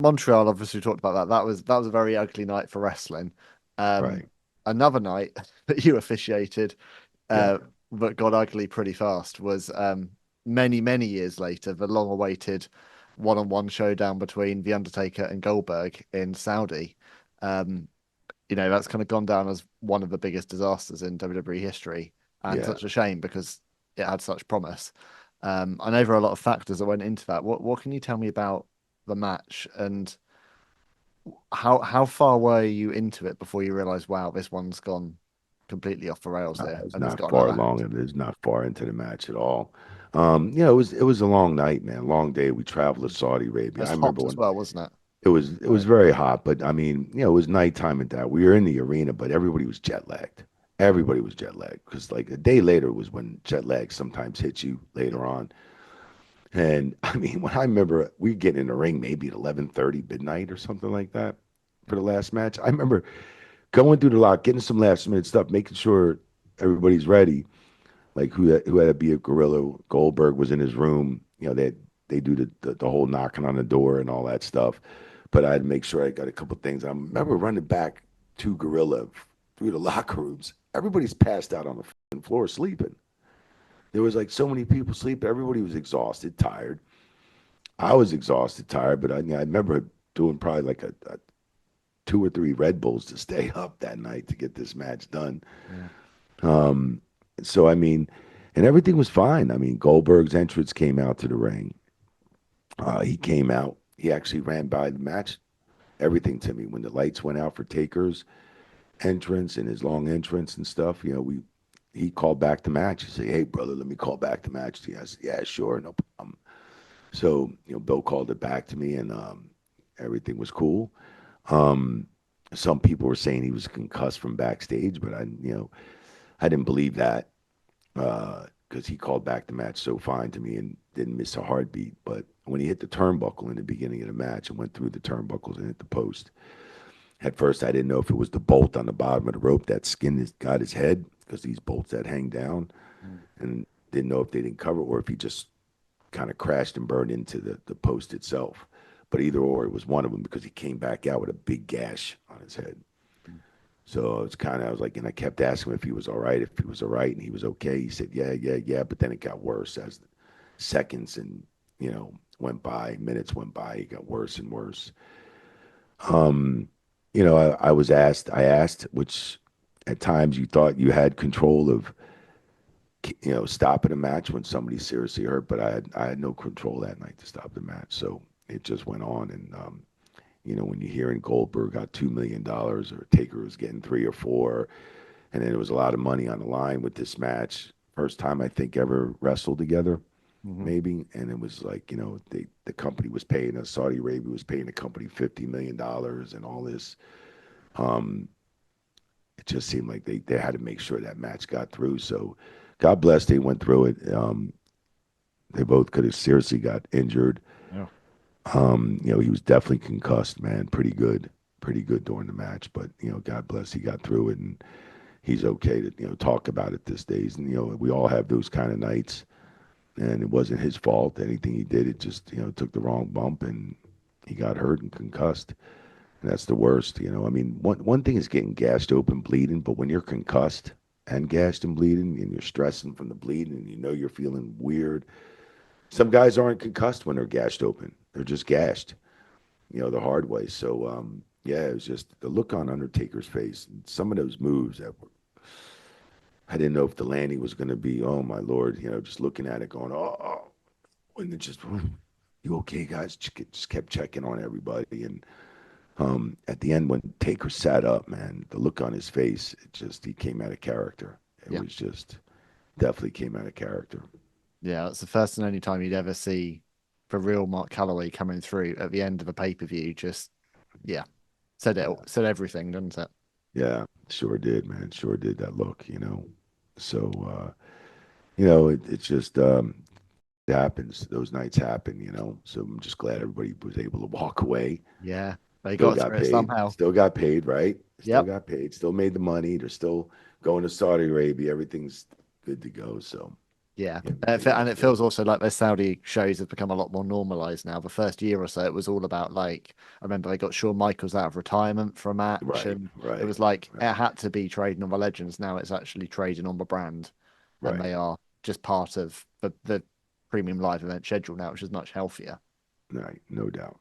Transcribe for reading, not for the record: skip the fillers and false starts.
Montreal, obviously, we talked about that. That was a very ugly night for wrestling. Um, Right. Another night that you officiated, Yeah. uh, but got ugly pretty fast was many years later, the long-awaited one-on-one showdown between The Undertaker and Goldberg in Saudi. Um, that's kind of gone down as one of the biggest disasters in WWE history, and Yeah. such a shame because it had such promise. I know there are a lot of factors that went into that. What can you tell me about the match and how far were you into it before you realized, wow, this one's gone completely off the rails here, It's and it's not got far another along. hand? It is not far into the match at all. It was a long night, man. Long day. We traveled to Saudi It Arabia. was I remember hot as when well, wasn't it? it was Right. very hot, but I mean, it was nighttime at that. We were in the arena, but everybody was jet lagged. Everybody was jet lagged because like a day later was when jet lag sometimes hits you later on. And I mean, when I remember we get in the ring maybe at 11:30 midnight or something like that for the last match. I remember going through the lot, getting some last minute stuff, making sure everybody's ready. Like who had to be a gorilla. Goldberg was in his room. They do the whole knocking on the door and all that stuff. But I had to make sure I got a couple things. I remember running back to Gorilla through the locker rooms. Everybody's passed out on the floor sleeping. There was like so many people sleeping. Everybody was exhausted, tired. I was exhausted, tired. But I remember doing probably like a 2 or 3 Red Bulls to stay up that night to get this match done. Yeah. Um, so I mean, and everything was fine. I mean, Goldberg's entrance came out to the ring. He came out. He actually ran by the match, everything to me when the lights went out for Taker's entrance and his long entrance and stuff. He called back the match. He said, "Hey, brother, let me call back the match." Yes, yeah, sure, no problem. So Bill called it back to me, and everything was cool. Um, some people were saying he was concussed from backstage, but I didn't believe that because he called back the match so fine to me and didn't miss a heartbeat. But when he hit the turnbuckle in the beginning of the match and went through the turnbuckles and hit the post, at first I didn't know if it was the bolt on the bottom of the rope that got his head because these bolts that hang down, Mm. and didn't know if they didn't cover it or if he just kind of crashed and burned into the post itself. But either or, it was one of them because he came back out with a big gash on his head. So I was like, and I kept asking him if he was all right, if he was all right, and he was okay. He said, yeah, yeah, yeah. But then it got worse as seconds and, went by, minutes went by. It got worse and worse. Um, I asked, which at times you thought you had control of, stopping a match when somebody's seriously hurt, but I had no control that night to stop the match. So it just went on. And, when you're hearing Goldberg got $2 million or Taker was getting 3 or 4, and then there was a lot of money on the line with this match. First time I think ever wrestled together, Hmm. maybe. And it was like, the company was paying us, Saudi Arabia was paying the company $50 million and all this. Um, it just seemed like they had to make sure that match got through. So God bless they went through it. They both could have seriously got injured. Yeah. He was definitely concussed, man, pretty good during the match. But God bless he got through it, and he's okay to talk about it these days. And we all have those kind of nights, and it wasn't his fault. Anything he did, it just took the wrong bump, and he got hurt and concussed. And that's the worst. I mean, one thing is getting gashed open, bleeding, but when you're concussed and gashed and bleeding, and you're stressing from the bleeding, and you're feeling weird. Some guys aren't concussed when they're gashed open; they're just gashed, the hard way. So, yeah, it was just the look on Undertaker's face. Some of those moves that were I didn't know if the landing was going to be, oh my Lord, just looking at it going, oh, and it just, you okay, guys? Just kept checking on everybody. And at the end, when Taker sat up, man, the look on his face, he came out of character. It Yeah. was just, definitely came out of character. Yeah. That's the first and only time you'd ever see the real Mark Calloway coming through at the end of a pay-per-view. Just, yeah, said it, Yeah. said everything, doesn't it? Yeah, sure did, man. Sure did that look. So, it's just, it happens. Those nights happen. So I'm just glad everybody was able to walk away. Yeah. They Still got got through it paid. somehow. Still got paid, right? Still Yep. got paid. Still made the money. They're still going to Saudi Arabia. Everything's good to go. So, Yeah, You know, they and got it the feels also like their Saudi shows have become a lot more normalized now. The first year or so, it was all about like I remember they got Shawn Michaels out of retirement for a match, right, and it right, was like right, it had to be trading on the legends. Now it's actually trading on the brand, and right, they are just part of the premium live event schedule now, which is much healthier. right, no doubt.